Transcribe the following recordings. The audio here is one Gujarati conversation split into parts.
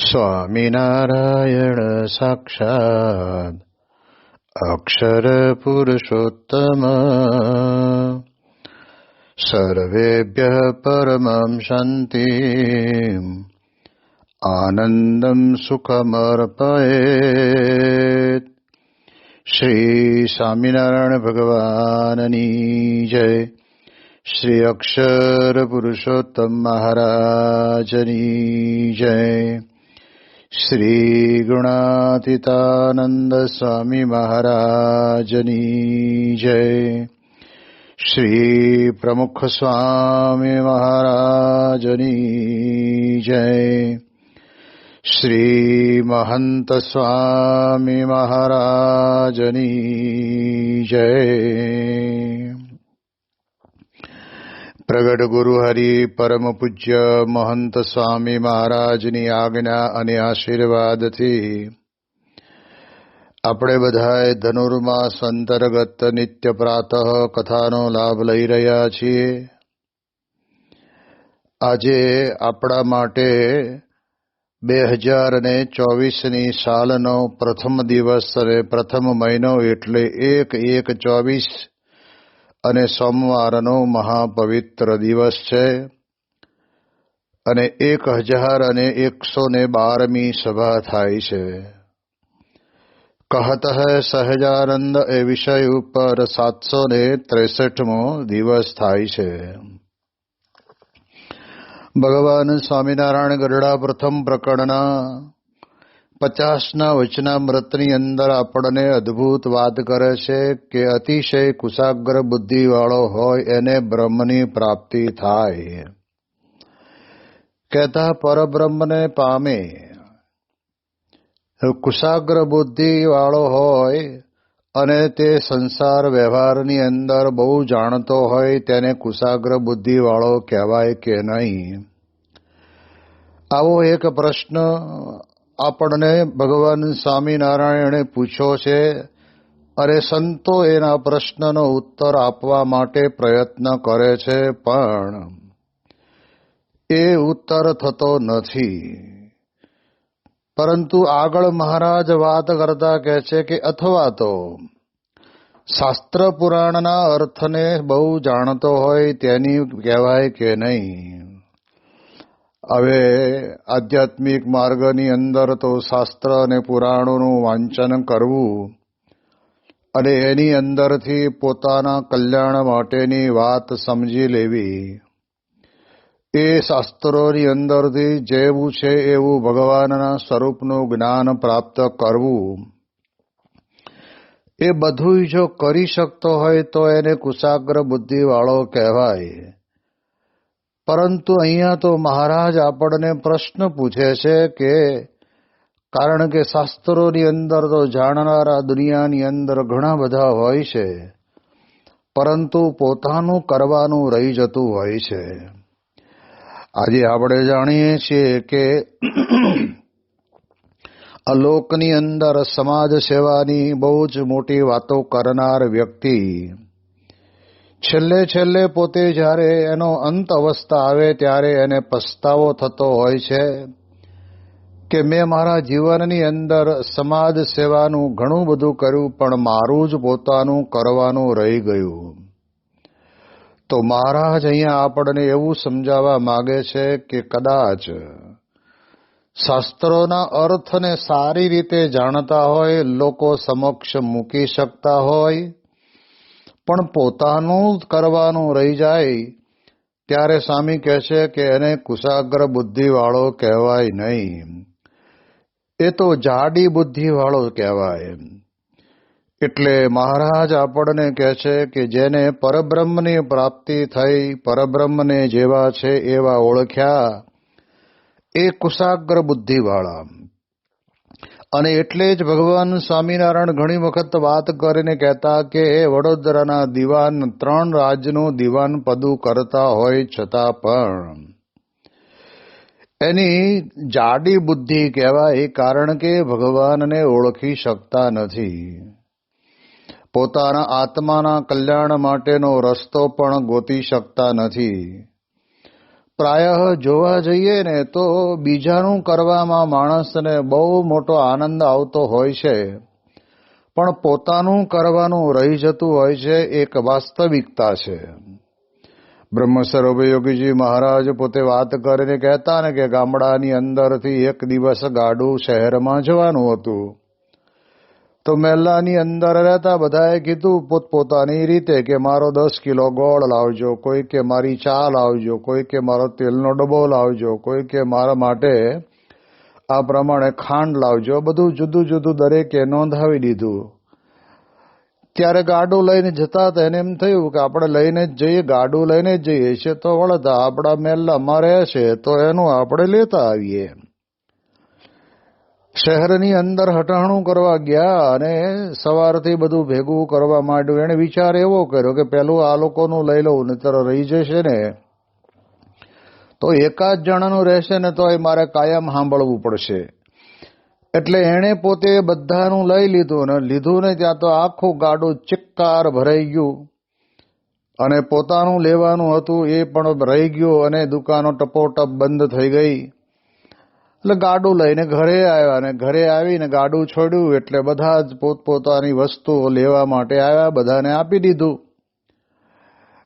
સ્વામિનારાયણ સાક્ષાત્ અક્ષર પુરુષોત્તમ સર્વેભ્યઃ પરમં શાંતિં આનંદં સુખમર્પયેત. શ્રી સ્વામિનારાયણ ભગવાનની જય. શ્રી અક્ષર પુરુષોત્તમ મહારાજની જય. શ્રી ગુણાતીતાનંદ સ્વામી મહારાજની જય. શ્રી પ્રમુખ સ્વામી મહારાજની જય. શ્રી મહંત સ્વામી મહારાજની જય. પ્રગટ ગુરુ હરિ પરમ પૂજ્ય મહંત સ્વામી મહારાજની આજ્ઞા અને આશીર્વાદથી આપણે બધાએ ધનુર્માસ અંતર્ગત નિત્ય પ્રાતઃ કથાનો લાભ લઈ રહ્યા છીએ. આજે આપણા માટે 2024ની સાલનો પ્રથમ દિવસ અને પ્રથમ મહિનો એટલે 1/1/24 અને સોમવારનો મહાપવિત્ર દિવસ છે અને 100112મી સભા થાય છે. કહત હૈ સહજાનંદ એ વિષય ઉપર 763મો દિવસ થાય છે. ભગવાન સ્વામિનારાયણ ગરડા પ્રથમ પ્રકરણના 50ના વચનામૃતની અંદર આપણને અદ્ભુત વાત કરે છે કે અતિશય કુશાગ્ર બુદ્ધિવાળો હોય એને બ્રહ્મની પ્રાપ્તિ થાય. કહેતા પરબ્રહ્મને પામે. કુશાગ્ર બુદ્ધિવાળો હોય અને તે સંસાર વ્યવહારની અંદર બહુ જાણતો હોય તેને કુશાગ્ર બુદ્ધિવાળો કહેવાય કે નહીં? આવો એક પ્રશ્ન આપણને ભગવાન સ્વામિનારાયણે પૂછ્યો છે અને સંતો એના પ્રશ્નનો ઉત્તર આપવા માટે પ્રયત્ન કરે છે પણ એ ઉત્તર થતો નથી. પરંતુ આગળ મહારાજ વાત કરતા કહે છે કે અથવા તો શાસ્ત્ર પુરાણના અર્થને બહુ જાણતો હોય તેની કહેવાય કે નહીં? હવે આધ્યાત્મિક માર્ગની અંદર તો શાસ્ત્ર અને પુરાણોનું વાંચન કરવું અને એની અંદરથી પોતાના કલ્યાણ માટેની વાત સમજી લેવી, એ શાસ્ત્રોની અંદરથી જેવું છે એવું ભગવાનના સ્વરૂપનું જ્ઞાન પ્રાપ્ત કરવું, એ બધું જો કરી શકતો હોય તો એને કુશાગ્ર બુદ્ધિવાળો કહેવાય. પરંતુ અહીંયા તો મહારાજ આપણને પ્રશ્ન પૂછે છે કે કારણ કે શાસ્ત્રોની અંદર તો જાણનારા દુનિયાની અંદર ઘણા બધા હોય છે પરંતુ પોતાનું કરવાનું રહી જતું હોય છે. આજે આપણે જાણીએ છીએ કે આ લોકની અંદર સમાજ સેવાની બહુ જ મોટી વાતો કરનાર વ્યક્તિ છેલ્લે પોતે જ્યારે એનો અંત અવસ્થા આવે ત્યારે એને પસ્તાવો થતો હોય છે કે મેં મારા જીવનની અંદર સમાજ સેવાનું ઘણું બધું કર્યું પણ મારું જ પોતાનું કરવાનું રહી ગયું. તો મહારાજ અહીંયા આપણને એવું સમજાવવા માગે છે કે કદાચ શાસ્ત્રોના અર્થને સારી રીતે જાણતા હોય, લોકો સમક્ષ મૂકી શકતા હોય પણ પોતાનું કરવાનું રહી જાય ત્યારે સ્વામી કહે છે કે એને કુશાગ્ર બુદ્ધિવાળો કહેવાય નહીં, એ તો જાડી બુદ્ધિવાળો કહેવાય. એટલે મહારાજ આપણને કહે છે કે જેને પરબ્રહ્મની પ્રાપ્તિ થઈ, પરબ્રહ્મને જેવા છે એવા ઓળખ્યા, એ કુશાગ્ર બુદ્ધિવાળા. અને એટલે જ ભગવાન સ્વામિનારાયણ ઘણી વખત વાત કરીને કહેતા કે વડોદરાના દિવાન 3 રાજનું દિવાન પદું કરતા હોય છતાં પણ એની જાડી બુદ્ધિ કહેવાય, કારણ કે ભગવાનને ઓળખી શકતા નથી. પોતાના આત્માના કલ્યાણ માટેનો રસ્તો પણ ગોતી શકતા નથી. પ્રાયઃ જોવા જઈએ ને તો બીજાનું કરવામાં માણસને બહુ મોટો આનંદ આવતો હોય છે, પણ પોતાનું કરવાનું રહી જતું હોય છે, એક વાસ્તવિકતા છે. બ્રહ્મસ્વરૂપ યોગીજી મહારાજ પોતે વાત કરીને કહેતા ને કે ગામડાની અંદરથી એક દિવસ ગાડું શહેરમાં જવાનું હતું. તો મહેલાની અંદર રહેતા બધાએ કીધું પોતપોતાની રીતે કે મારો 10 કિલો ગોળ લાવજો, કોઈ કે મારી ચા લાવજો, કોઈ કે મારો તેલનો ડબ્બો લાવજો, કોઈ કે મારા માટે આ પ્રમાણે ખાંડ લાવજો. બધું જુદું જુદું દરેકે નોંધાવી દીધું. ત્યારે ગાડું લઈને જતા હતા એને એમ થયું કે આપણે લઈને જ જઈએ, ગાડું લઈને જ જઈએ છે તો વળતા આપણા મહેલામાં રહે છે તો એનું આપણે લેતા આવીએ. શહેરની અંદર હટાણું કરવા ગયા અને સવારથી બધું ભેગું કરવા માંડ્યું. એને વિચાર એવો કર્યો કે પેલું આ લોકોનું લઈ લઉં, નહીતર રહી જશે ને તો એકાદ જણાનું રહેશે ને તો એ મારે કાયમ સાંભળવું પડશે. એટલે એણે પોતે બધાનું લઈ લીધું ને લીધું ને ત્યાં તો આખું ગાડું ચિક્કાર ભરાઈ ગયું અને પોતાનું લેવાનું હતું એ પણ રહી ગયું અને દુકાનો ટપોટપ બંધ થઈ ગઈ. એટલે ગાડું લઈને ઘરે આવ્યા અને ઘરે આવીને ગાડું છોડ્યું એટલે બધા જ પોતપોતાની વસ્તુઓ લેવા માટે આવ્યા, બધાને આપી દીધું.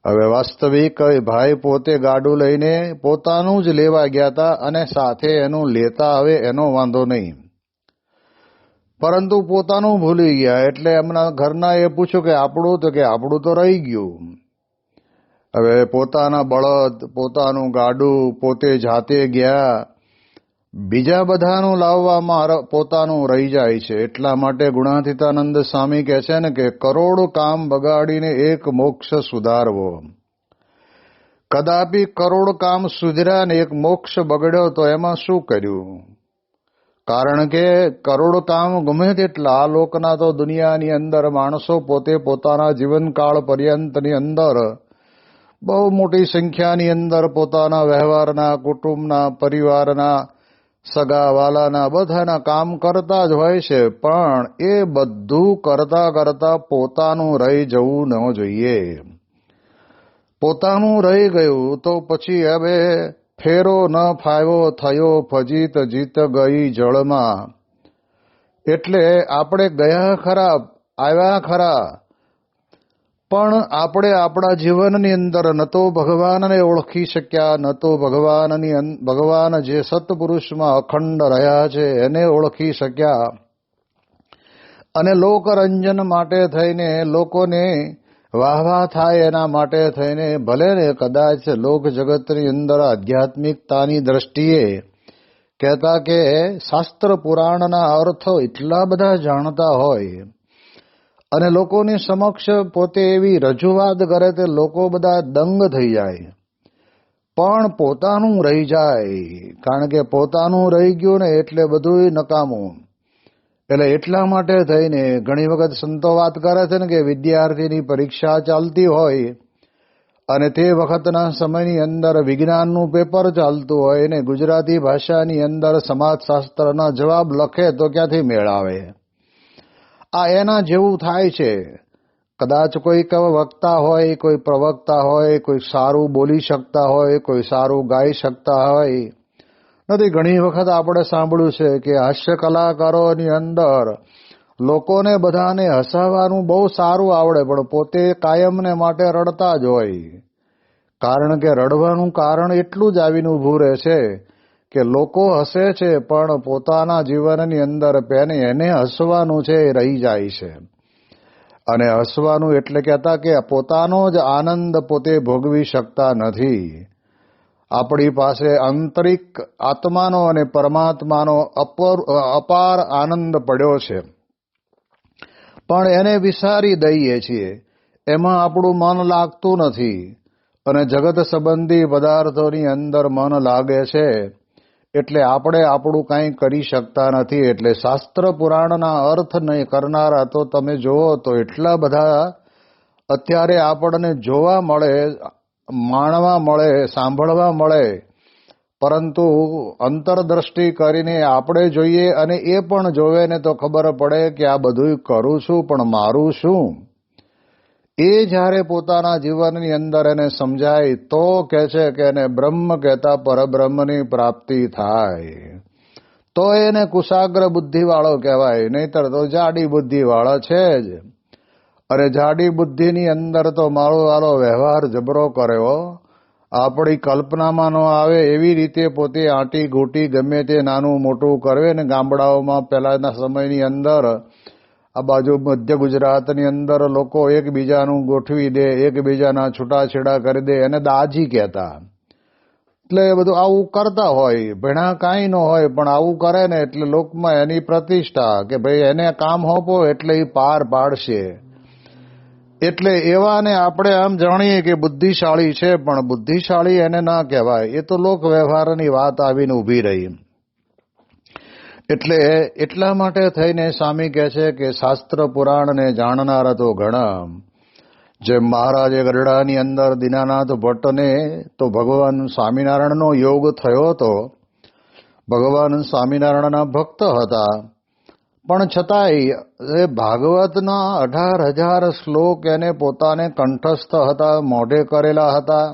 હવે વાસ્તવિક ભાઈ પોતે ગાડું લઈને પોતાનું જ લેવા ગયા હતા અને સાથે એનું લેતા આવે એનો વાંધો નહીં, પરંતુ પોતાનું ભૂલી ગયા. એટલે એમના ઘરના એ પૂછ્યું કે આપણું, તો કે આપણું તો રહી ગયું. હવે પોતાના બળદ, પોતાનું ગાડું પોતે જાતે ગયા, બીજા બધાનું લાવવામાં પોતાનું રહી જાય છે. એટલા માટે ગુણાતીતાનંદ સ્વામી કહે છે ને કે કરોડ કામ બગાડીને એક મોક્ષ સુધારવો. કદાપી કરોડ કામ સુધર્યા ને એક મોક્ષ બગડ્યો તો એમાં શું કર્યું? કારણ કે કરોડ કામ ગમે તેટલા આ લોકના તો દુનિયાની અંદર માણસો પોતે પોતાના જીવનકાળ પર્યંતની અંદર બહુ મોટી સંખ્યાની અંદર પોતાના વ્યવહારના, કુટુંબના, પરિવારના, સગા વાલાના બધાના કામ કરતા જ હોય છે, પણ એ બધું કરતા કરતા પોતાનું રહી જવું ન જોઈએ. પોતાનું રહી ગયું તો પછી હવે ફેરો ન ફાવ્યો થયો ફજીત જીત ગઈ જળમાં. એટલે આપણે ગયા ખરા, આવ્યા ખરા, પણ આપણે આપણા જીવનની અંદર ન તો ભગવાનને ઓળખી શક્યા, ન તો ભગવાન જે સત્પુરુષમાં અખંડ રહ્યા છે એને ઓળખી શક્યા. અને લોકરંજન માટે થઈને, લોકોને વાહવા થાય એના માટે થઈને, ભલે ને કદાચ લોક જગતની અંદર આધ્યાત્મિકતાની દ્રષ્ટિએ કહેતા કે શાસ્ત્ર પુરાણના અર્થો એટલા બધા જાણતા હોય અને લોકોની સમક્ષ પોતે એવી રજૂઆત કરે તે લોકો બધા દંગ થઈ જાય, પણ પોતાનું રહી જાય. કારણ કે પોતાનું રહી ગયું ને એટલે બધું નકામું. એટલે એટલા માટે થઈને ઘણી વખત સંતો વાત કરે છે ને કે વિદ્યાર્થીની પરીક્ષા ચાલતી હોય અને તે વખતના સમયની અંદર વિજ્ઞાનનું પેપર ચાલતું હોય ને ગુજરાતી ભાષાની અંદર સમાજશાસ્ત્રના જવાબ લખે તો ક્યાંથી મેળ આવે? આ એના જેવું થાય છે. કદાચ કોઈ વક્તા હોય, કોઈ પ્રવક્તા હોય, કોઈ સારું બોલી શકતા હોય, કોઈ સારું ગાઈ શકતા હોય. નથી ઘણી વખત આપણે સાંભળ્યું છે કે હાસ્ય કલાકારોની અંદર લોકોને બધાને હસાવવાનું બહુ સારું આવડે, પણ પોતે કાયમને માટે રડતા જ હોય. કારણ કે રડવાનું કારણ એટલું જ આવીને ઊભું રહે છે કે લોકો હસે છે પણ પોતાના જીવનની અંદર એને હસવાનું છે એ રહી જાય છે. અને હસવાનું એટલે કહેતા કે પોતાનો જ આનંદ પોતે ભોગવી શકતા નથી. આપણી પાસે આંતરિક આત્માનો અને પરમાત્માનો અપાર આનંદ પડ્યો છે, પણ એને વિસારી દઈએ છીએ, એમાં આપણું મન લાગતું નથી અને જગત સંબંધી પદાર્થોની અંદર મન લાગે છે એટલે આપણે આપણું કંઈ કરી શકતા નથી. એટલે શાસ્ત્ર પુરાણના અર્થ નહીં કરનારા તો તમે જુઓ તો એટલા બધા અત્યારે આપણને જોવા મળે, માણવા મળે, સાંભળવા મળે, પરંતુ અંતરદ્રષ્ટિ કરીને આપણે જોઈએ અને એ પણ જોવે ને તો ખબર પડે કે આ બધું કરું છું પણ મારું શું? એ જ્યારે પોતાના જીવનની અંદર એને સમજાય તો કહે છે કે એને બ્રહ્મ કહેતા પરબ્રહ્મની પ્રાપ્તિ થાય, તો એને કુશાગ્ર બુદ્ધિવાળો કહેવાય, નહીતર તો જાડી બુદ્ધિવાળા છે જ. અરે જાડી બુદ્ધિની અંદર તો મારો વાળો વ્યવહાર જબરો કર્યો, આપણી કલ્પનામાં ન આવે એવી રીતે પોતે આંટી ઘૂંટી ગમે તે નાનું મોટું કરવે ને. ગામડાઓમાં પહેલાના સમયની અંદર આ બાજુ મધ્ય ગુજરાતની અંદર લોકો એકબીજાનું ગોઠવી દે, એકબીજાના છૂટાછેડા કરી દે, એને દાજી કહેતા. એટલે એ બધું આવું કરતા હોય, ભણ્યા કાંઈ ન હોય પણ આવું કરે ને એટલે લોકમાં એની પ્રતિષ્ઠા કે ભાઈ એને કામ હોપો એટલે એ પાર પાડશે. એટલે એવાને આપણે આમ જાણીએ કે બુદ્ધિશાળી છે, પણ બુદ્ધિશાળી એને ના કહેવાય, એ તો લોક વ્યવહારની વાત આવીને ઊભી રહી. એટલે એટલા માટે થઈને સ્વામી કહે છે કે શાસ્ત્ર પુરાણને જાણનારા તો ઘણા. જેમ મહારાજે ગરડાની અંદર દીનાનાથ ભટ્ટને તો ભગવાન સ્વામિનારાયણનો યોગ થયો હતો, ભગવાન સ્વામિનારાયણના ભક્ત હતા, પણ છતાંય એ ભાગવતના 18,000 શ્લોક એને પોતાને કંઠસ્થ હતા, મોઢે કરેલા હતા.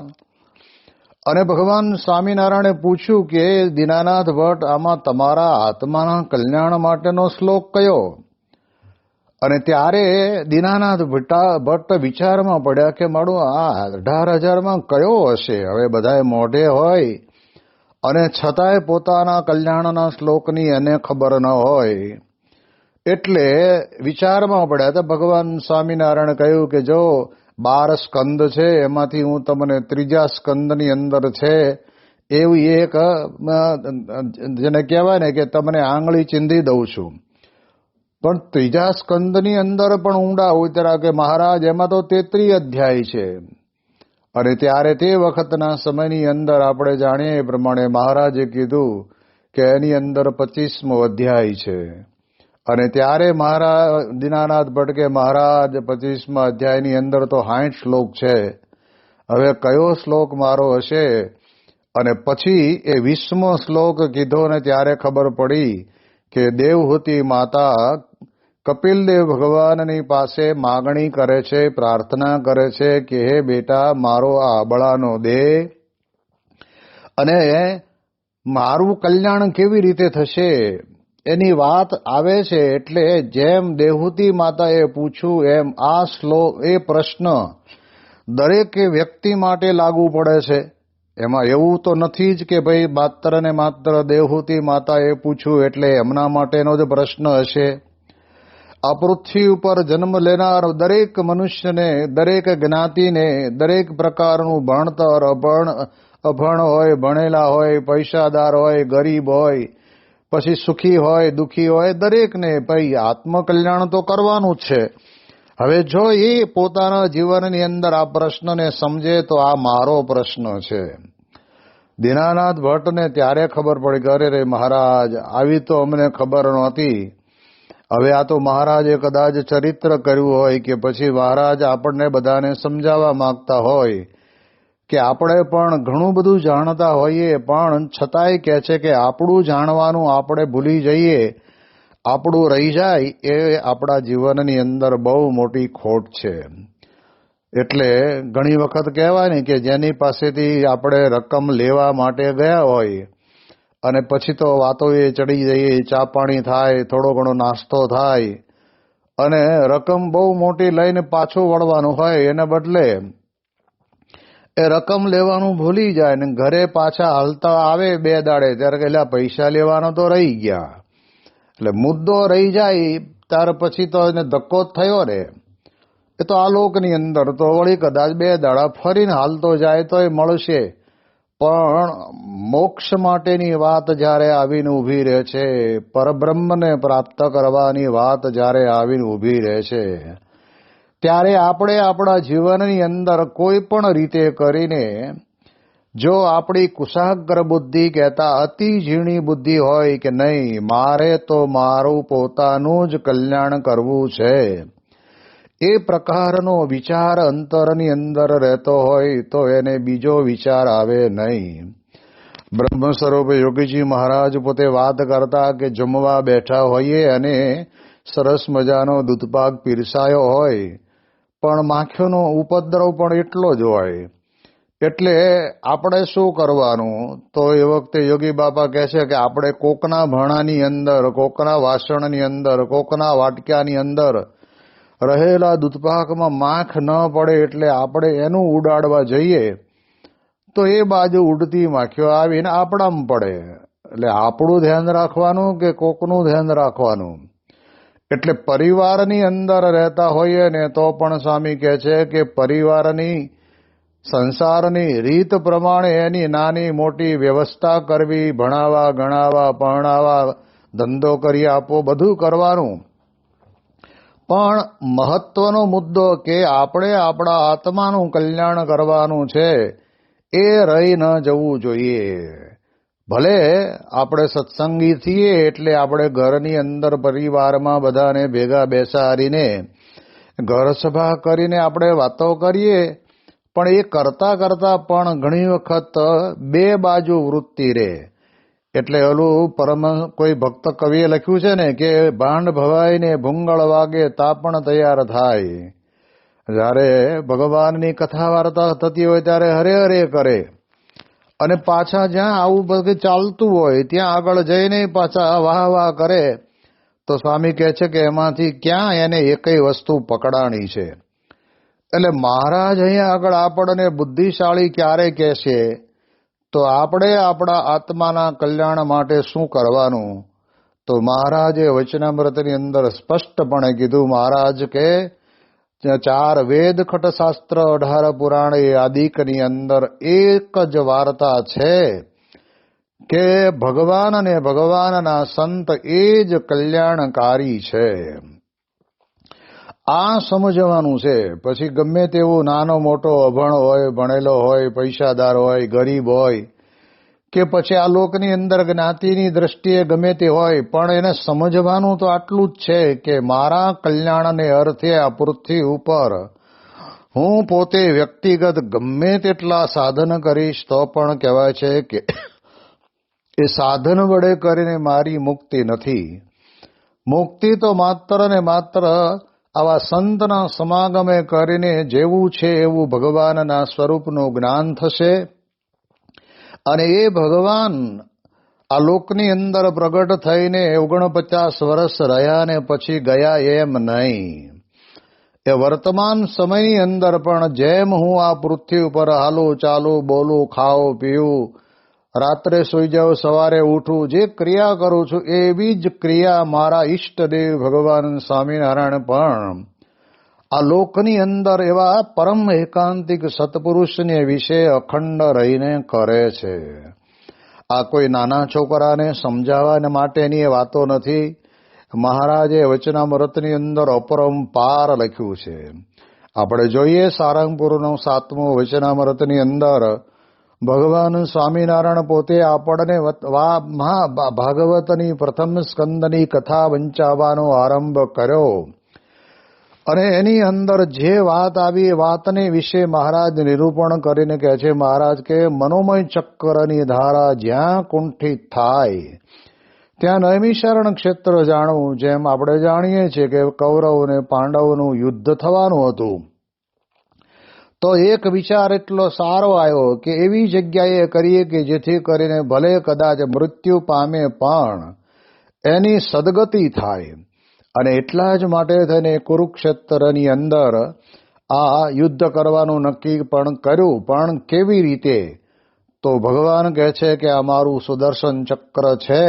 અને ભગવાન સ્વામિનારાયણે પૂછ્યું કે દીનાનાથ ભટ્ટ, આમાં તમારા આત્માના કલ્યાણ માટેનો શ્લોક કયો? અને ત્યારે દીનાનાથ ભટ્ટ વિચારમાં પડ્યા કે મારું આ 18,000માં કયો હશે? હવે બધાએ મોઢે હોય અને છતાંય પોતાના કલ્યાણના શ્લોકની એને ખબર ન હોય. એટલે વિચારમાં પડ્યા તો ભગવાન સ્વામિનારાયણ કહ્યું કે જો 12 સ્કંદ છે, એમાંથી હું તમને 3જા સ્કંદની અંદર છે એવું એક જેને કહેવાય ને કે તમને આંગળી ચીંધી દઉં છું. પણ 3જા સ્કંદની અંદર પણ ઊંડા ઉતર્યા કે મહારાજ એમાં તો 33 અધ્યાય છે. અને ત્યારે તે વખતના સમયની અંદર આપણે જાણીએ એ પ્રમાણે મહારાજે કીધું કે એની અંદર 25મો અધ્યાય છે. અને ત્યારે દીનાનાથ ભટ્ટ કે મહારાજ 25મા અધ્યાયની અંદર તો 60 શ્લોક છે, હવે કયો શ્લોક મારો હશે? અને પછી એ 20મો શ્લોક કીધો ને ત્યારે ખબર પડી કે દેવહૂતિ માતા કપિલદેવ ભગવાનની પાસે માગણી કરે છે, પ્રાર્થના કરે છે કે હે બેટા મારો આ આબળાનો દે અને મારું કલ્યાણ કેવી રીતે થશે એની વાત આવે છે. એટલે જેમ દેવહૂતિ માતાએ પૂછ્યું એમ આ શ્લોક એ પ્રશ્ન દરેક વ્યક્તિ માટે લાગુ પડે છે. એમાં એવું તો નથી જ કે ભાઈ માત્ર ને માત્ર દેવહૂતિ માતાએ પૂછ્યું એટલે એમના માટેનો જ પ્રશ્ન હશે. આ પૃથ્વી ઉપર જન્મ લેનાર દરેક મનુષ્યને, દરેક જ્ઞાતિને, દરેક પ્રકારનું ભણતર, અભણ હોય, ભણેલા હોય, પૈસાદાર હોય, ગરીબ હોય, પછી સુખી હોય, દુઃખી હોય, દરેકને ભાઈ આત્મકલ્યાણ તો કરવાનું જ છે. હવે જો એ પોતાના જીવનની અંદર આ પ્રશ્નને સમજે તો આ મારો પ્રશ્ન છે. દીનાનાથ ભટ્ટને ત્યારે ખબર પડી કે અરે રે મહારાજ, આવી તો અમને ખબર નહોતી. હવે આ તો મહારાજે કદાચ ચરિત્ર કર્યું હોય કે પછી મહારાજ આપણને બધાને સમજાવવા માંગતા હોય કે આપણે પણ ઘણું બધું જાણતા હોઈએ પણ છતાંય કહે છે કે આપણું જાણવાનું આપણે ભૂલી જઈએ, આપણું રહી જાય, એ આપણા જીવનની અંદર બહુ મોટી ખોટ છે. એટલે ઘણી વખત કહેવાય ને કે જેની પાસેથી આપણે રકમ લેવા માટે ગયા હોય અને પછી તો વાતો એ ચડી જઈએ, ચા પાણી થાય, થોડો ઘણો નાસ્તો થાય અને રકમ બહુ મોટી લઈને પાછું વળવાનું હોય, એને બદલે એ રકમ લેવાનું ભૂલી જાય ને ઘરે પાછા હાલતા આવે 2 દાડે ત્યારે કે પૈસા લેવાનો તો રહી ગયા. એટલે મુદ્દો રહી જાય ત્યાર પછી તો એને ધક્કો જ થયો ને. એ તો આ લોકની અંદર તો વળી કદાચ 2 દાડા ફરીને હાલતો જાય તો એ મળશે, પણ મોક્ષ માટેની વાત જ્યારે આવીને ઊભી રહે છે, પરબ્રહ્મને પ્રાપ્ત કરવાની વાત જ્યારે આવીને ઊભી રહે છે, ત્યારે આપણે આપણા જીવનની અંદર કોઈ પણ રીતે કરીને જો આપણી કુશાગ્ર બુદ્ધિ કહેતા અતિ ઝીણી બુદ્ધિ હોય કે નહીં મારે તો મારું પોતાનું જ કલ્યાણ કરવું છે, એ પ્રકારનો વિચાર અંતરની અંદર રહેતો હોય તો એને બીજો વિચાર આવે નહીં. બ્રહ્મ સ્વરૂપ યોગીજી મહારાજ પોતે વાત કરતા કે જમવા બેઠા હોઈએ અને સરસ મજાનો દૂધપાક પીરસાયો હોય, પણ માખીનો ઉપદ્રવ પણ એટલો જ હોય. એટલે આપણે શું કરવાનું? તો એ વખતે યોગી બાપા કહે છે કે આપણે કોકના ભાણાની અંદર, કોકના વાસણની અંદર, કોકના વાટક્યાની અંદર રહેલા દૂધપાકમાં માખ ન પડે એટલે આપણે એનું ઉડાડવા જઈએ તો એ બાજુ ઉડતી માખીઓ આવીને આપણામાં પડે. એટલે આપણું ધ્યાન રાખવાનું કે કોકનું ધ્યાન રાખવાનું? એટલે પરિવારની અંદર રહેતા હોઈએ ને તો પણ સ્વામી કહે છે કે પરિવારની સંસારની રીત પ્રમાણે એની નાની મોટી વ્યવસ્થા કરવી, ભણાવવા, ગણાવવા, પરણાવવા, ધંધો કરી આપવો, બધું કરવાનું. પણ મહત્વનો મુદ્દો કે આપણે આપણા આત્માનું કલ્યાણ કરવાનું છે એ રહી ન જવું જોઈએ. ભલે આપણે સત્સંગી છીએ એટલે આપણે ઘરની અંદર પરિવારમાં બધાને ભેગા બેસાડીને ઘર સભા કરીને આપણે વાતો કરીએ, પણ એ કરતા કરતા પણ ઘણી વખત બે બાજુ વૃત્તિ રહે. એટલે ઓલું કોઈ ભક્ત કવિએ લખ્યું છે ને કે ભાંડ ભવાઈને ભૂંગળ વાગે તા પણ તૈયાર થાય. જ્યારે ભગવાનની કથા વાર્તા થતી હોય ત્યારે હરે હરે કરે અને પાછા જ્યાં આવું બધું ચાલતું હોય ત્યાં આગળ જઈને પાછા વાહ વાહ કરે. તો સ્વામી કહે છે કે એમાંથી ક્યાં એને એકય વસ્તુ પકડાણી છે. એટલે મહારાજ અહીંયા આગળ આપણને બુદ્ધિશાળી ક્યારે કહેશે? તો આપણે આપણા આત્માના કલ્યાણ માટે શું કરવાનું? તો મહારાજે વચનામૃતની અંદર સ્પષ્ટપણે કીધું. મહારાજ કે 4 વેદ ખટશાસ્ત્ર 18 પુરાણ એ આદિકની અંદર એક જ વાર્તા છે કે ભગવાન અને ભગવાનના સંત એ જ કલ્યાણકારી છે. આ સમજવાનું છે. પછી ગમે તેવું નાનો મોટો અભણ હોય, ભણેલો હોય, પૈસાદાર હોય, ગરીબ હોય કે પછી આ લોકની અંદર જ્ઞાતિની દ્રષ્ટિએ ગમે તે હોય, પણ એને સમજવાનું તો આટલું જ છે કે મારા કલ્યાણને અર્થે આ પૃથ્વી ઉપર હું પોતે વ્યક્તિગત ગમે તેટલા સાધન કરીશ તો પણ કહેવાય છે કે એ સાધન વડે કરીને મારી મુક્તિ નથી. મુક્તિ તો માત્ર ને માત્ર આવા સંતના સમાગમે કરીને જેવું છે એવું ભગવાનના સ્વરૂપનું જ્ઞાન થશે અને એ ભગવાન આ લોકની અંદર પ્રગટ થઈને 49 વર્ષ રહ્યા ને પછી ગયા એમ નહીં. એ વર્તમાન સમયની અંદર પણ જેમ હું આ પૃથ્વી ઉપર હાલું, ચાલું, બોલું, ખાઉં, પીવું, રાત્રે સૂઈ જાઉં, સવારે ઉઠું, જે ક્રિયા કરું છું એવી જ ક્રિયા મારા ઈષ્ટદેવ ભગવાન સ્વામિનારાયણ પણ આ લોકની અંદર એવા પરમ એકાંતિક સત્પુરુષને વિશે અખંડ રહીને કરે છે. આ કોઈ નાના છોકરાને સમજાવવા માટેની એ વાતો નથી. મહારાજે વચનામૃતની અંદર અપરંપાર લખ્યું છે. આપણે જોઈએ સારંગપુરનું 7મું વચનામૃતની અંદર ભગવાન સ્વામિનારાયણ પોતે આપણને ભાગવતની પ્રથમ સ્કંદની કથા વંચાવવાનો આરંભ કર્યો અને એની અંદર જે વાત આવી એ વાતને વિશે મહારાજ નિરૂપણ કરીને કહે છે. મહારાજ કે મનોમય ચક્રની ધારા જ્યાં કુંઠિત થાય ત્યાં નૈમિષારણ્ય ક્ષેત્ર જાણવું. જેમ આપણે જાણીએ છીએ કે કૌરવ અને પાંડવોનું યુદ્ધ થવાનું હતું તો એક વિચાર એટલો સારો આવ્યો કે એવી જગ્યાએ કરીએ કે જેથી કરીને ભલે કદાચ મૃત્યુ પામે પણ એની સદગતિ થાય. અને એટલા જ માટે થઈને કુરુક્ષેત્રની અંદર આ યુદ્ધ કરવાનું નક્કી પણ કર્યું. પણ કેવી રીતે? તો ભગવાન કહે છે કે આ મારું સુદર્શન ચક્ર છે,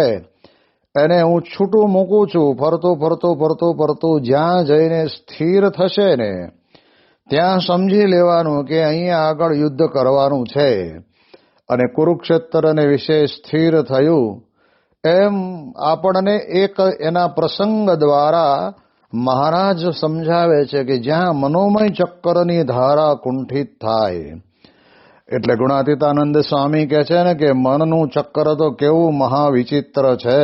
એને હું છૂટું મૂકું છું. ફરતું ફરતું ફરતું ફરતું જ્યાં જઈને સ્થિર થશે ને ત્યાં સમજી લેવાનું કે અહીંયા આગળ યુદ્ધ કરવાનું છે. અને કુરુક્ષેત્રને વિશે સ્થિર થયું. એમ આપણને એક એના પ્રસંગ દ્વારા મહારાજ સમજાવે છે કે જ્યાં મનોમય ચક્રની ધારા કુંઠિત થાય. એટલે ગુણાતીતાનંદ સ્વામી કહે છે ને કે મનનું ચક્ર તો કેવું મહાવિચિત્ર છે.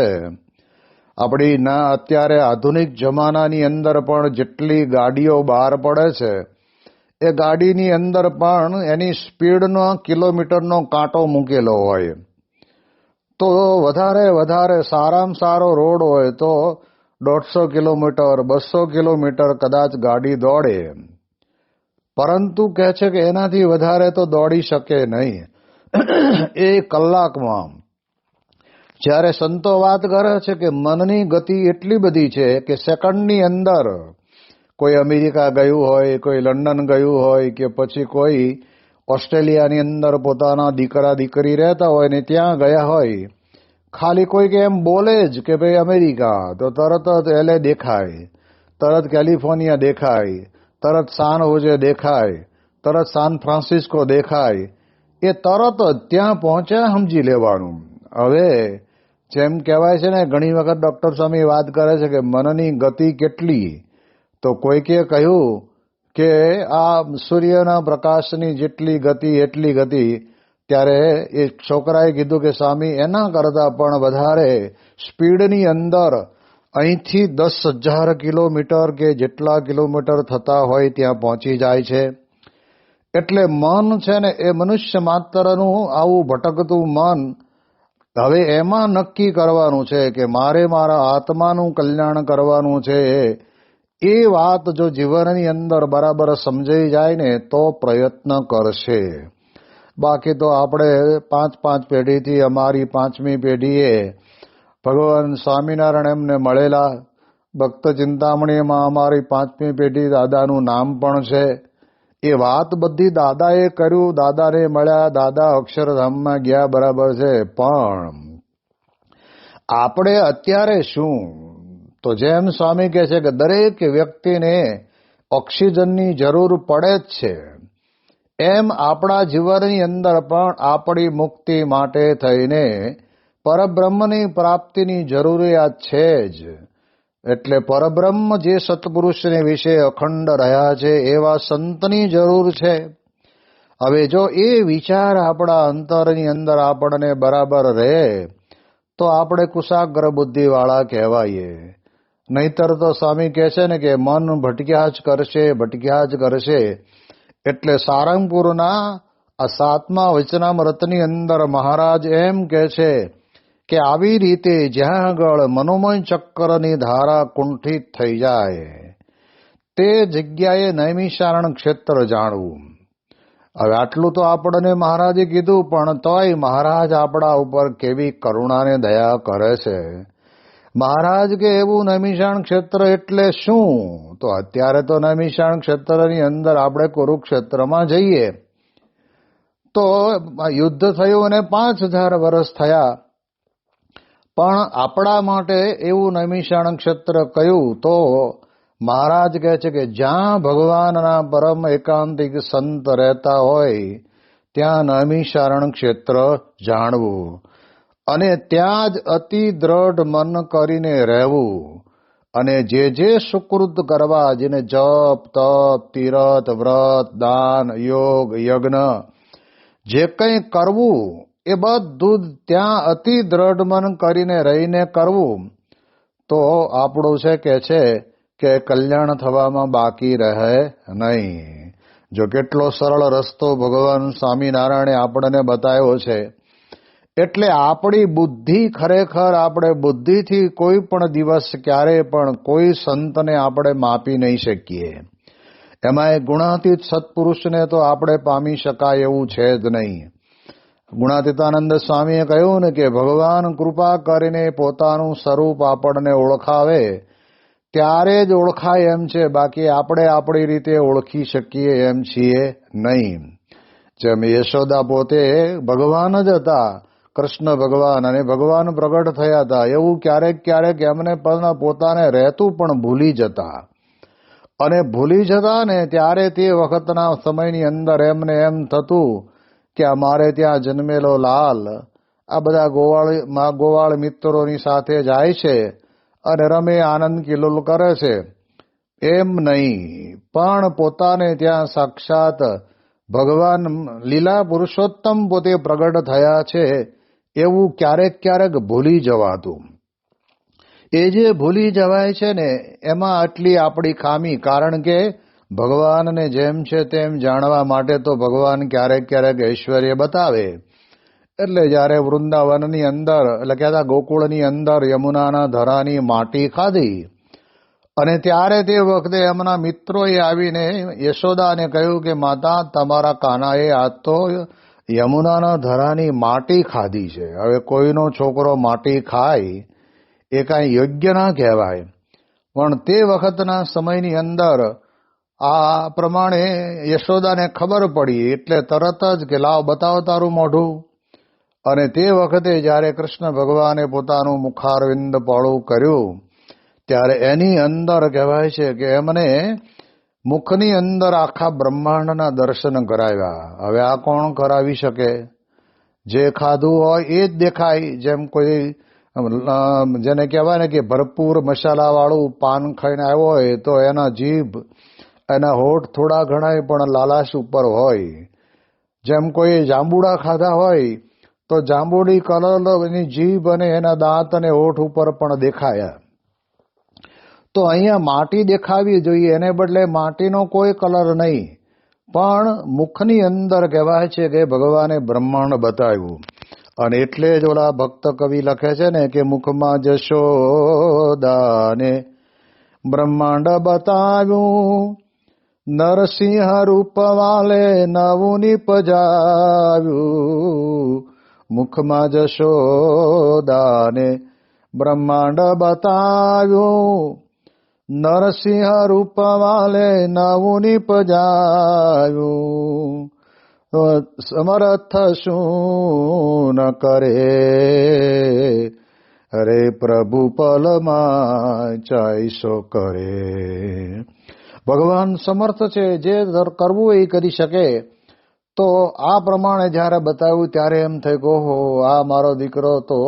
આપણી ના અત્યારે આધુનિક જમાનાની અંદર પણ જેટલી ગાડીઓ બહાર પડે છે એ ગાડીની અંદર પણ એની સ્પીડનો કિલોમીટરનો કાંટો મૂકેલો હોય. તો વધારે સારામાં સારો રોડ હોય તો 150 કિલોમીટર 200 કિલોમીટર કદાચ ગાડી દોડે. પરંતુ કહે છે કે એનાથી વધારે તો દોડી શકે નહીં. એ કલાકમાં જ્યારે સંતો વાત કરે છે કે મનની ગતિ એટલી બધી છે કે સેકન્ડની અંદર કોઈ અમેરિકા ગયું હોય, કોઈ લંડન ગયું હોય, કે પછી કોઈ ઓસ્ટ્રેલિયાની અંદર પોતાના દીકરા દીકરી રહેતા હોય ને ત્યાં ગયા હોય, ખાલી કોઈક એમ બોલે જ કે ભાઈ અમેરિકા, તો તરત જ એલએ દેખાય, તરત કેલિફોર્નિયા દેખાય, તરત સાન હોજે દેખાય, તરત સાન ફ્રાન્સિસ્કો દેખાય. એ તરત જ ત્યાં પહોંચ્યા સમજી લેવાનું. હવે જેમ કહેવાય છે ને, ઘણી વખત ડોક્ટર સ્વામી વાત કરે છે કે મનની ગતિ કેટલી, તો કોઈકે કહ્યું કે આ સૂર્યના પ્રકાશની જેટલી ગતિ એટલી ગતિ. ત્યારે એ છોકરાએ કીધું કે સ્વામી એના કરતાં પણ વધારે સ્પીડની અંદર અહીંથી 10,000 કિલોમીટર કે જેટલા કિલોમીટર થતા હોય ત્યાં પહોંચી જાય છે. એટલે મન છે ને એ મનુષ્ય માત્રનું આવું ભટકતું મન, હવે એમાં નક્કી કરવાનું છે કે મારે મારા આત્માનું કલ્યાણ કરવાનું છે. એ વાત જો જીવનની અંદર બરાબર સમજાઈ જાય ને તો પ્રયત્ન કરશે. બાકી તો આપણે 5 પેઢીથી અમારી 5મી પેઢીએ ભગવાન સ્વામિનારાયણ એમને મળેલા. ભક્ત ચિંતામણીમાં અમારી 5મી પેઢી દાદાનું નામ પણ છે. એ વાત બધી દાદાએ કર્યું, દાદાને મળ્યા, દાદા અક્ષરધામમાં ગયા, બરાબર છે. પણ આપણે અત્યારે શું, તો જેમ સ્વામી કહે છે કે દરેક વ્યક્તિને ઓક્સિજનની જરૂર પડે જ છે, એમ આપણા જીવનની અંદર પણ આપણી મુક્તિ માટે થઈને પરબ્રહ્મની પ્રાપ્તિની જરૂરિયાત છે જ. એટલે પરબ્રહ્મ જે સત્પુરુષને વિશે અખંડ રહ્યા છે એવા સંતની જરૂર છે. હવે જો એ વિચાર આપણા અંતરની અંદર આપણને બરાબર રહે તો આપણે કુશાગ્ર બુદ્ધિવાળા કહેવાઈએ. નહીતર તો સ્વામી કહે છે ને કે મન ભટક્યા જ કરશે. એટલે સારંગપુરના આ 7મા વચનામૃતની અંદર મહારાજ એમ કહે છે કે આવી રીતે જ્યાં આગળ મનોમય ચક્રની ધારા કુંઠિત થઈ જાય તે જગ્યાએ નૈમિષારણ્ય ક્ષેત્ર જાણવું. હવે આટલું તો આપણને મહારાજે કીધું, પણ તોય મહારાજ આપણા ઉપર કેવી કરુણાને દયા કરે છે. મહારાજ કે એવું નૈમિષારણ્ય ક્ષેત્ર એટલે શું? તો અત્યારે તો નૈમિષારણ્ય ક્ષેત્રની અંદર આપણે કુરુક્ષેત્રમાં જઈએ તો યુદ્ધ થયું અને 5,000 વર્ષ થયા, પણ આપણા માટે એવું નૈમિષારણ્ય ક્ષેત્ર કયું? તો મહારાજ કહે છે કે જ્યાં ભગવાનના પરમ એકાંતિક સંત રહેતા હોય ત્યાં નૈમિષારણ્ય ક્ષેત્ર જાણવું અને ત્યાં જ અતિ દ્રઢ મન કરીને રહેવું અને જે સુકૃત કરવા, જેને જપ તપ તીરથ વ્રત દાન યોગ યજ્ઞ જે કંઈ કરવું એ બધું ત્યાં અતિ દ્રઢ મન કરીને રહીને કરવું, તો આપણું છે કે કલ્યાણ થવામાં બાકી રહે નહીં. જો કેટલો સરળ રસ્તો ભગવાન સ્વામિનારાયણે આપણને બતાવ્યો છે. એટલે આપણી બુદ્ધિ, ખરેખર આપણે બુદ્ધિથી કોઈ પણ દિવસ ક્યારે પણ કોઈ સંતને આપણે માપી નહીં શકીએ. એમાં ગુણાતીત સત્પુરુષને તો આપણે પામી શકાય એવું છે જ નહીં. ગુણાતીતાનંદ સ્વામીએ કહ્યું ને કે ભગવાન કૃપા કરીને પોતાનું સ્વરૂપ આપણને ઓળખાવે ત્યારે જ ઓળખાય એમ છે, બાકી આપણે આપણી રીતે ઓળખી શકીએ એમ છીએ નહીં. જેમ યશોદા પોતે ભગવાન જ હતા, કૃષ્ણ ભગવાન, અને ભગવાન પ્રગટ થયા હતા, એવું ક્યારેક એમને પણ પોતાને રહેતું પણ ભૂલી જતા. અને ભૂલી જતા ને ત્યારે તે વખતના સમયની અંદર એમને એમ થતું કે અમારે ત્યાં જન્મેલો લાલ આ બધા ગોવાળ મિત્રોની સાથે જાય છે અને રમે આનંદ કિલોલ કરે છે. એમ નહીં, પણ પોતાને ત્યાં સાક્ષાત ભગવાન લીલા પુરુષોત્તમ પોતે પ્રગટ થયા છે એવું ક્યારેક ભૂલી જવાતું. એ જે ભૂલી જવાય છે ને એમાં આટલી આપણી ખામી. કારણ કે ભગવાનને જેમ છે તેમ જાણવા માટે તો ભગવાન ક્યારેક ઐશ્વર્ય બતાવે. એટલે જ્યારે વૃંદાવનની અંદર, એટલે કહેતા ગોકુળની અંદર યમુનાના ધરાની માટી ખાધી અને ત્યારે તે વખતે એમના મિત્રોએ આવીને યશોદાને કહ્યું કે માતા, તમારા કાનાએ આજ તો યમુનાના ધરાની માટી ખાધી છે. હવે કોઈનો છોકરો માટી ખાય એ કાંઈ યોગ્ય ના કહેવાય. પણ તે વખતના સમયની અંદર આ પ્રમાણે યશોદાને ખબર પડી એટલે તરત જ કે લાવ બતાવો તારું મોઢું. અને તે વખતે જ્યારે કૃષ્ણ ભગવાને પોતાનું મુખારવિંદ પહોળું કર્યું ત્યારે એની અંદર કહેવાય છે કે એમને મુખની અંદર આખા બ્રહ્માંડના દર્શન કરાવ્યા. હવે આ કોણ કરાવી શકે? જે ખાધું હોય એ જ દેખાય. જેમ કોઈ જેને કહેવાય ને કે ભરપૂર મસાલાવાળું પાન ખાઈને આવ્યો હોય તો એના જીભ, એના હોઠ થોડા ઘણા પણ લાલાશ ઉપર હોય. જેમ કોઈ જાંબુડા ખાધા હોય તો જાંબુડી કલર એની જીભ અને એના દાંત અને હોઠ ઉપર પણ દેખાયા. તો અહીંયા માટી દેખાવી જોઈએ, એને બદલે માટીનો કોઈ કલર નહીં, પણ મુખની અંદર કહેવાય છે કે ભગવાને બ્રહ્માંડ બતાવ્યું. અને એટલે જ ઓલા ભક્ત કવિ લખે છે ને કે મુખમાં જશોદાને બ્રહ્માંડ બતાવ્યું, નરસિંહ રૂપ વાલે નવું નિપજાવ્યું. મુખમાં જશોદાને બ્રહ્માંડ બતાવ્યું, નરસિંહ રૂપ વાલે નવું નિપજાવ્યું. સમર્થ શું ન કરે અરે પ્રભુ પલમાં ચાઈસો કરે. ભગવાન સમર્થ છે, જે કરવું એ કરી શકે. તો આ પ્રમાણે જ્યારે બતાવ્યું ત્યારે એમ થઈ કે ઓહો, આ મારો દીકરો તો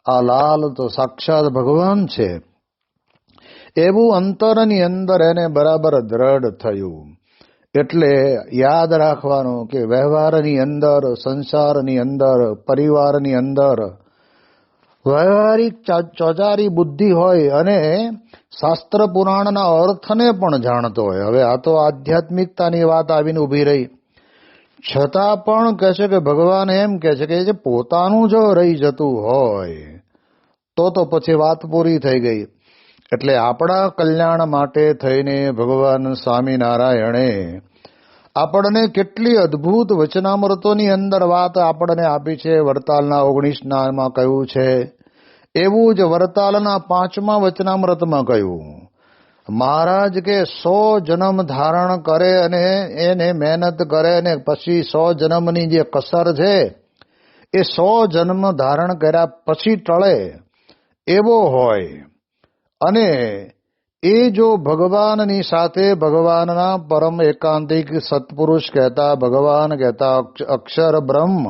આ લાલ તો સાક્ષાત ભગવાન છે. એવું અંતરની અંદર એને બરાબર દ્રઢ થયું. એટલે યાદ રાખવાનું કે વ્યવહારની અંદર, સંસારની અંદર, પરિવારની અંદર વ્યવહારિક ચોજારી બુદ્ધિ હોય અને શાસ્ત્ર પુરાણના અર્થને પણ જાણતો હોય. હવે આ તો આધ્યાત્મિકતાની વાત આવીને ઊભી રહી, છતાં પણ કહે છે કે ભગવાન એમ કહે છે કે જે પોતાનું જો રહી જતું હોય તો પછી વાત પૂરી થઈ ગઈ. એટલે આપણા કલ્યાણ માટે થઈને ભગવાન સ્વામિનારાયણે આપણને કેટલી અદ્ભુત વચનામૃતોની અંદર વાત આપણને આપી છે. વરતાલના 19 કહ્યું છે, એવું જ વરતાલના 5મા વચનામૃતમાં કહ્યું. મહારાજ કે 100 જન્મ ધારણ કરે અને એને મહેનત કરે અને પછી 100 જન્મની જે કસર છે એ 100 જન્મ ધારણ કર્યા પછી ટળે એવો હોય. અને એ જો ભગવાનની સાથે ભગવાનના પરમ એકાંતિક સત્પુરુષ કહેતા, ભગવાન કહેતા અક્ષર બ્રહ્મ,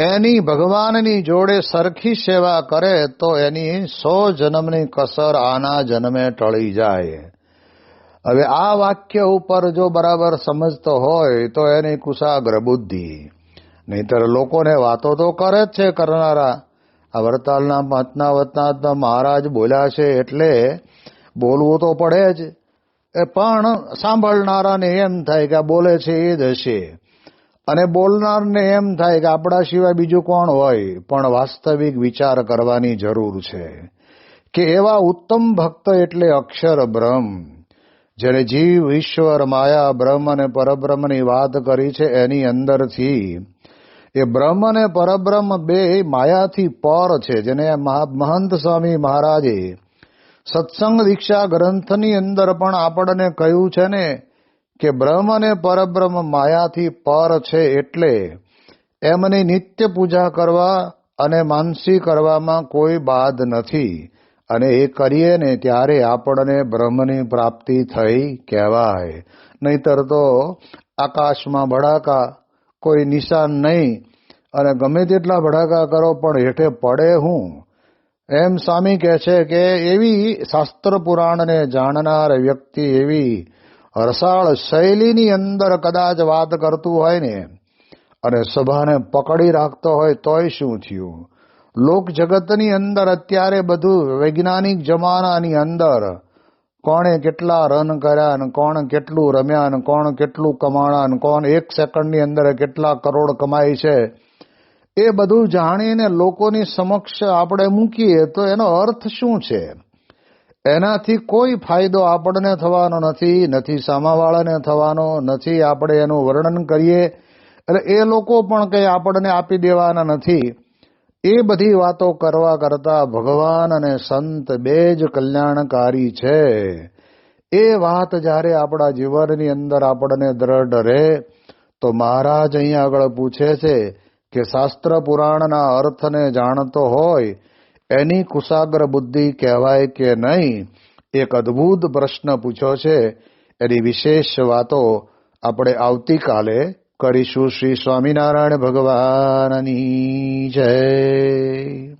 એની ભગવાનની જોડે સરખી સેવા કરે તો એની 100 જન્મની કસર આના જન્મે ટળી જાય. હવે આ વાક્ય ઉપર જો બરાબર સમજતો હોય તો એની કુશાગ્ર બુદ્ધિ. નહીતર લોકોને વાતો તો કરે જ છે કરનારા. આ વરતાલના 5ના વચનામૃતમાં મહારાજ બોલ્યા છે એટલે બોલવું તો પડે જ. પણ સાંભળનારાને એમ થાય કે આ બોલે છે એ જ હશે, અને બોલનારને એમ થાય કે આપણા સિવાય બીજું કોણ હોય. પણ વાસ્તવિક વિચાર કરવાની જરૂર છે કે એવા ઉત્તમ ભક્ત એટલે અક્ષર બ્રહ્મ, જેને જીવ, ઈશ્વર, માયા, બ્રહ્મ અને પરબ્રહ્મની વાત કરી છે. એની અંદરથી એ બ્રહ્મ અને પરબ્રહ્મ બે માયાથી પર છે. જેને મહંત સ્વામી મહારાજે સત્સંગ દીક્ષા ગ્રંથની અંદર પણ આપણને કહ્યું છે ને કે બ્રહ્મ અને પરબ્રહ્મ માયાથી પર છે. એટલે એમની નિત્ય પૂજા કરવા અને માનસી કરવામાં કોઈ બાદ નથી. અને એ કરીએ ને ત્યારે આપણને બ્રહ્મની પ્રાપ્તિ થઈ કહેવાય. નહીતર તો આકાશમાં ભડાકા, કોઈ નિશાન નહીં, અને ગમે તેટલા ભડાકા કરો પણ હેઠે પડે હું. એમ સ્વામી કહે છે કે એવી શાસ્ત્ર પુરાણને જાણનાર વ્યક્તિ એવી રસાળ શૈલીની અંદર કદાચ વાત કરતું હોય ને અને સભાને પકડી રાખતો હોય તોય શું થયું. લોક જગતની અંદર અત્યારે બધું વૈજ્ઞાનિક જમાનાની અંદર કોણે કેટલા રન કર્યા ને કોણ કેટલું રમ્યા ને કોણ કેટલું કમાણા ને કોણ 1 સેકન્ડની અંદર કેટલા કરોડ કમાય છે, એ બધું જાણીને લોકોની સમક્ષ આપણે મૂકીએ તો એનો અર્થ શું છે? એનાથી કોઈ ફાયદો આપણને થવાનો નથી, નથી સામાવાળાને થવાનો નથી. આપણે એનું વર્ણન કરીએ એટલે એ લોકો પણ કંઈ આપણને આપી દેવાના નથી. એ બધી વાતો કરવા કરતા ભગવાન અને સંત બે જ કલ્યાણકારી છે. એ વાત જ્યારે આપણા જીવનની અંદર આપણને દ્રઢ રહે તો મહારાજ અહીંયા આગળ પૂછે છે કે શાસ્ત્ર પુરાણના અર્થને જાણતો હોય એની કુશાગ્ર બુદ્ધિ કહેવાય કે નહીં? એક અદ્ભુત પ્રશ્ન પૂછ્યો છે. એની વિશેષ વાતો આપણે આવતીકાલે કરીશું. શ્રી સ્વામિનારાયણ ભગવાનની જય.